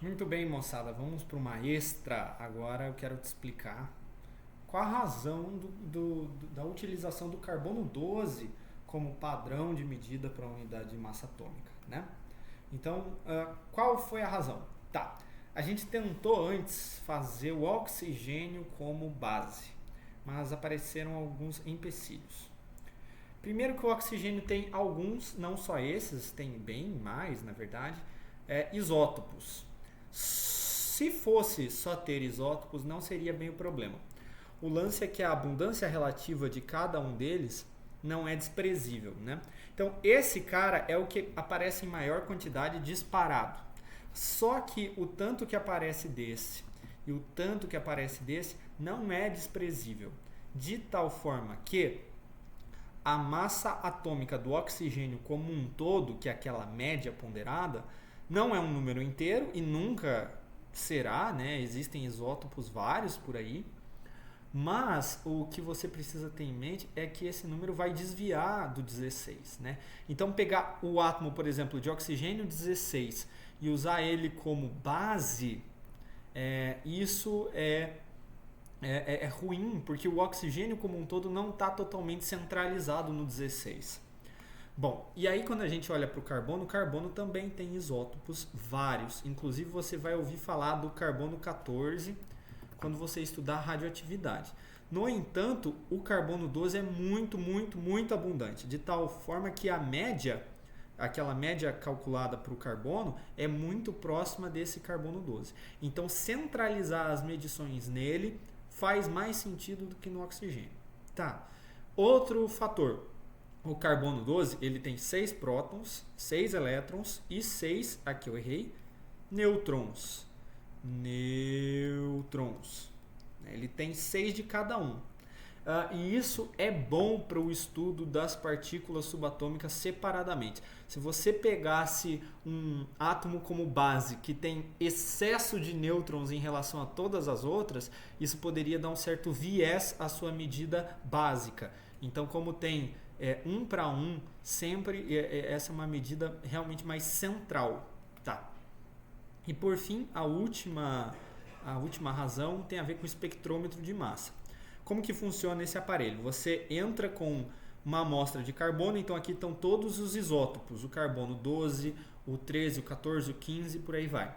Muito bem, moçada, vamos para uma extra. Agora eu quero te explicar qual a razão da utilização do carbono 12 como padrão de medida para a unidade de massa atômica, né? Então, qual foi a razão? Tá, a gente tentou antes fazer o oxigênio como base, mas apareceram alguns empecilhos. Primeiro que o oxigênio tem alguns, não só esses, tem bem mais, na verdade, isótopos. Se fosse só ter isótopos, não seria bem o problema. O lance é que a abundância relativa de cada um deles não é desprezível, né? Então, esse cara é o que aparece em maior quantidade disparado. Só que o tanto que aparece desse e o tanto que aparece desse não é desprezível. De tal forma que a massa atômica do oxigênio como um todo, que é aquela média ponderada, não é um número inteiro e nunca será, né? Existem isótopos vários por aí, mas o que você precisa ter em mente é que esse número vai desviar do 16, né? Então pegar o átomo, por exemplo, de oxigênio 16 e usar ele como base, isso é ruim, porque o oxigênio como um todo não está totalmente centralizado no 16. Bom, e aí quando a gente olha para o carbono também tem isótopos vários. Inclusive você vai ouvir falar do carbono 14 quando você estudar radioatividade. No entanto, o carbono 12 é muito, muito, muito abundante, de tal forma que a média, aquela média calculada para o carbono, é muito próxima desse carbono 12. Então, centralizar as medições nele faz mais sentido do que no oxigênio. Tá. Outro fator, o carbono 12, ele tem 6 prótons, 6 elétrons e 6, aqui eu errei, nêutrons. Ele tem 6 de cada um. E isso é bom para o estudo das partículas subatômicas separadamente. Se você pegasse um átomo como base que tem excesso de nêutrons em relação a todas as outras, isso poderia dar um certo viés à sua medida básica. Então, como tem 1 para 1, sempre essa é uma medida realmente mais central. Tá. E por fim, a última razão tem a ver com o espectrômetro de massa. Como que funciona esse aparelho? Você entra com uma amostra de carbono, então aqui estão todos os isótopos, o carbono 12, o 13, o 14, o 15, por aí vai.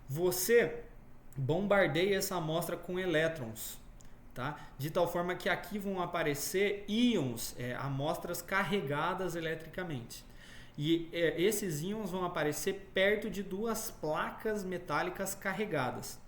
Você bombardeia essa amostra com elétrons, tá? De tal forma que aqui vão aparecer íons, amostras carregadas eletricamente. E esses íons vão aparecer perto de duas placas metálicas carregadas.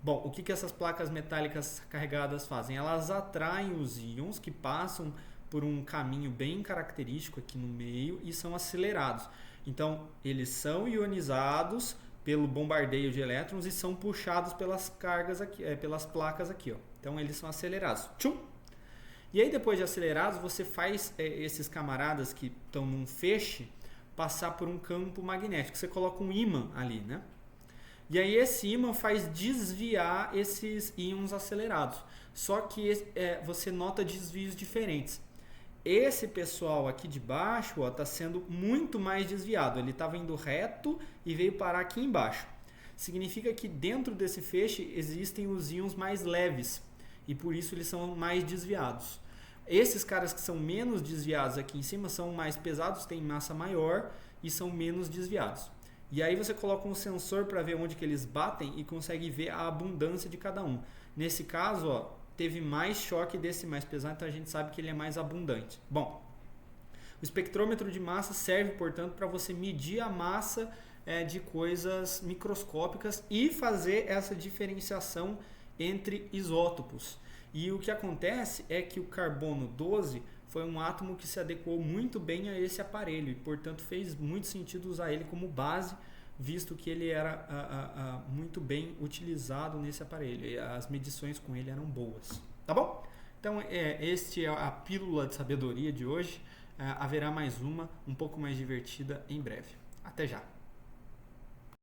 Bom, o que essas placas metálicas carregadas fazem? Elas atraem os íons que passam por um caminho bem característico aqui no meio e são acelerados. Então, eles são ionizados pelo bombardeio de elétrons e são puxados pelas cargas aqui, pelas placas aqui, ó. Então, eles são acelerados. Tchum! E aí, depois de acelerados, você faz esses camaradas que estão num feixe passar por um campo magnético. Você coloca um ímã ali, né? E aí esse ímã faz desviar esses íons acelerados. Só que você nota desvios diferentes. Esse pessoal aqui de baixo está sendo muito mais desviado. Ele estava indo reto e veio parar aqui embaixo. Significa que dentro desse feixe existem os íons mais leves. E por isso eles são mais desviados. Esses caras que são menos desviados aqui em cima são mais pesados, têm massa maior e são menos desviados. E aí você coloca um sensor para ver onde que eles batem e consegue ver a abundância de cada um. Nesse caso, ó, teve mais choque desse mais pesado, então a gente sabe que ele é mais abundante. Bom, o espectrômetro de massa serve, portanto, para você medir a massa de coisas microscópicas e fazer essa diferenciação entre isótopos. E o que acontece é que o carbono 12 foi um átomo que se adequou muito bem a esse aparelho e, portanto, fez muito sentido usar ele como base, visto que ele era muito bem utilizado nesse aparelho e as medições com ele eram boas. Tá bom? Então, este é a pílula de sabedoria de hoje. Haverá mais uma, um pouco mais divertida, em breve. Até já!